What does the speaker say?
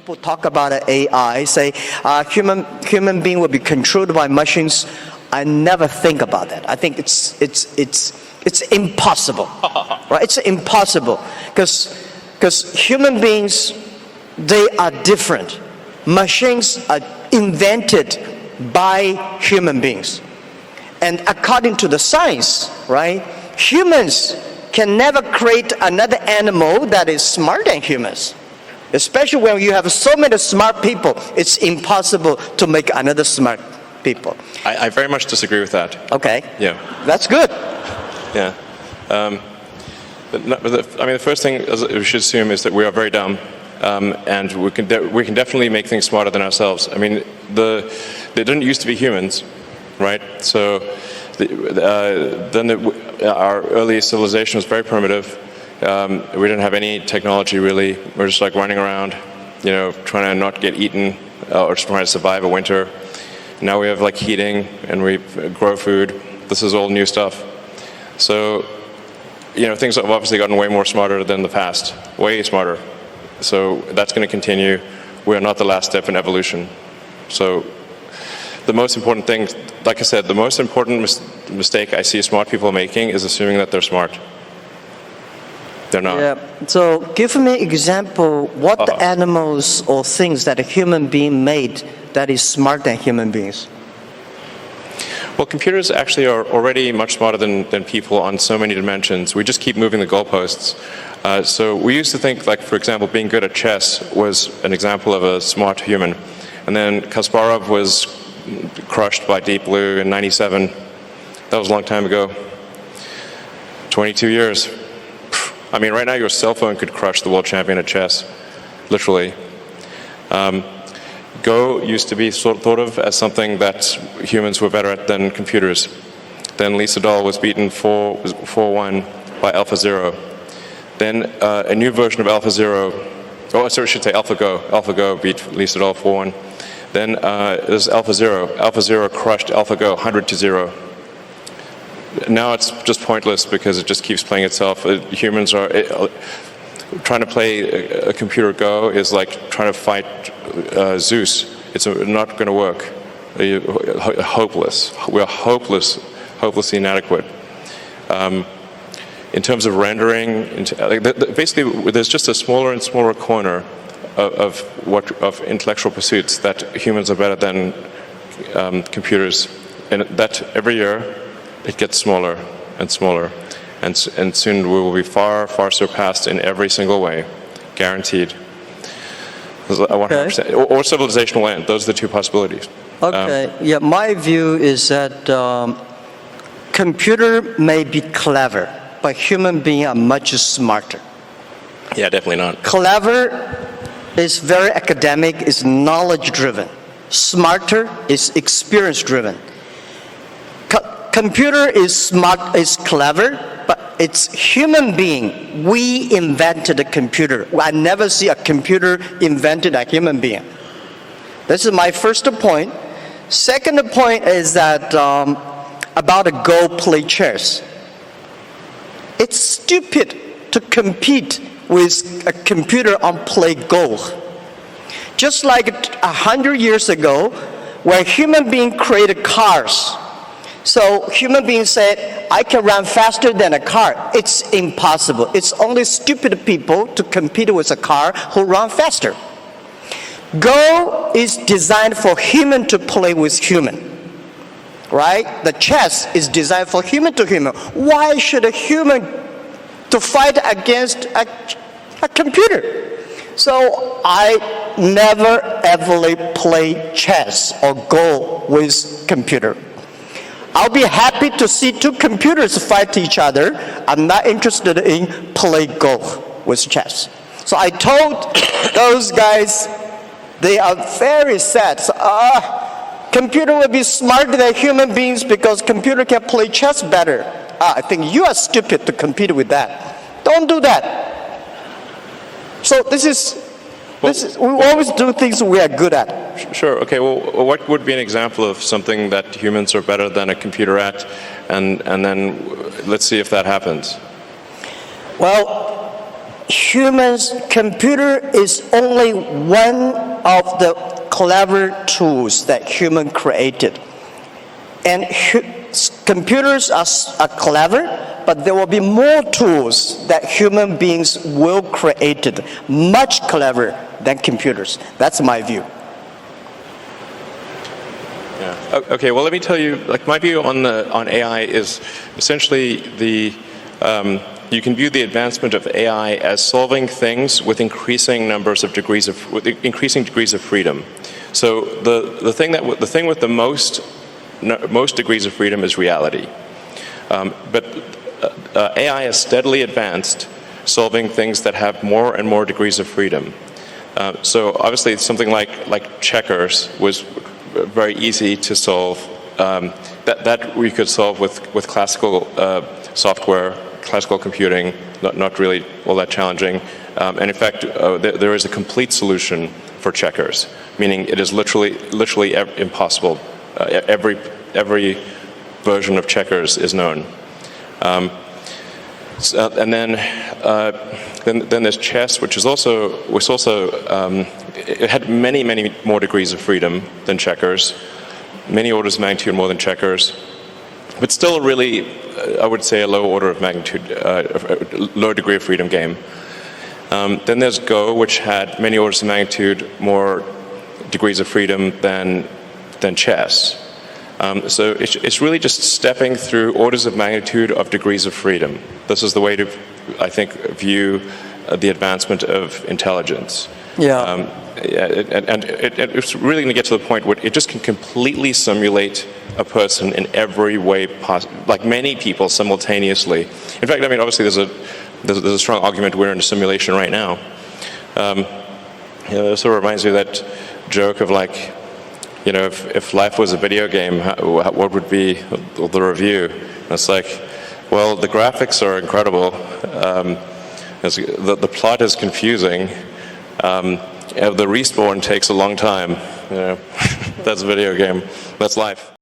people talk about AI, say human being will be controlled by machines. I never think about that. I think it's impossible, right? It's impossible because human beings, they are different. Machines are invented by human beings, and according to the science, right? Humans can never create another animal that is smarter than humans. Especially when you have so many smart people, it's impossible to make another smart people. I very much disagree with that. Okay. Yeah. That's good. Yeah. The first thing we should assume is that we are very dumb, and we can definitely make things smarter than ourselves. I mean, they didn't used to be humans, right? So our early civilization was very primitive. We didn't have any technology really. We're just like running around, trying to not get eaten or just trying to survive a winter. Now we have like heating and we grow food. This is all new stuff. So, things have obviously gotten way more smarter than the past, way smarter. So that's going to continue. We are not the last step in evolution. So the most important thing, like I said, the most important mistake I see smart people making is assuming that they're smart. They're not. Yeah. So give me an example, what the animals or things that a human being made that is smarter than human beings? Well, computers actually are already much smarter than people on so many dimensions. We just keep moving the goalposts. So we used to think, like, for example, being good at chess was an example of a smart human. And then Kasparov was crushed by Deep Blue in '97. That was a long time ago. 22 years. I mean, right now your cell phone could crush the world champion at chess, literally. Go used to be thought of as something that humans were better at than computers. Then Lee Sedol was beaten 4-1 by AlphaZero. Then a new version of AlphaZero, I should say AlphaGo. AlphaGo beat Lee Sedol 4-1. Then there's AlphaZero. AlphaZero crushed AlphaGo 100-0. Now it's just pointless because it just keeps playing itself. Humans are trying to play a computer Go is like trying to fight Zeus. It's not going to work. Hopeless. We're hopelessly inadequate. In terms of rendering, basically, there's just a smaller and smaller corner of intellectual pursuits that humans are better than computers, and that every year it gets smaller and smaller, and soon we will be far, far surpassed in every single way, guaranteed. 100%. Or civilization will end. Those are the two possibilities. Okay. Yeah, my view is that computer may be clever, but human beings are much smarter. Yeah, definitely not. Clever is very academic, is knowledge-driven. Smarter is experience-driven. Computer is smart, is clever, but it's human being. We invented a computer. I never see a computer invented a human being. This is my first point. Second point is that about a Go play chess. It's stupid to compete with a computer on play Go. Just like 100 years ago, when human beings created cars, so human beings said, I can run faster than a car. It's impossible. It's only stupid people to compete with a car who run faster. Go is designed for human to play with human, right? The chess is designed for human to human. Why should a human to fight against a computer? So I never ever play chess or Go with computer. I'll be happy to see two computers fight each other. I'm not interested in play Go with chess. So I told those guys, they are very sad. So, computer will be smarter than human beings because computer can play chess better. I think you are stupid to compete with that. Don't do that. So this is we always do things we are good at. Sure. Okay. Well, what would be an example of something that humans are better than a computer at, and then let's see if that happens. Well, computer is only one of the clever tools that human created. And computers are clever, but there will be more tools that human beings will create, much clever than computers. That's my view. Yeah. Okay. Well, let me tell you. Like my view on AI is essentially you can view the advancement of AI as solving things with increasing degrees of freedom. So the thing with the most degrees of freedom is reality. But AI has steadily advanced, solving things that have more and more degrees of freedom. So obviously something like checkers was very easy to solve. That we could solve with classical software, classical computing, not really all that challenging. And in fact, there is a complete solution for checkers, meaning it is literally impossible. Every version of checkers is known. And then there's chess, which also it had many more degrees of freedom than checkers, many orders of magnitude more than checkers, but still really, I would say, a low order of magnitude, low degree of freedom game. Then there's Go, which had many orders of magnitude more degrees of freedom than chess. So it's really just stepping through orders of magnitude of degrees of freedom. This is the way to, I think, view the advancement of intelligence. Yeah. It's really going to get to the point where it just can completely simulate a person in every way possible, like many people simultaneously. In fact, I mean, obviously there's a strong argument we're in a simulation right now. It sort of reminds me of that joke of like, if life was a video game, what would be the review? And it's like, well, the graphics are incredible. The plot is confusing. The respawn takes a long time. That's a video game. That's life.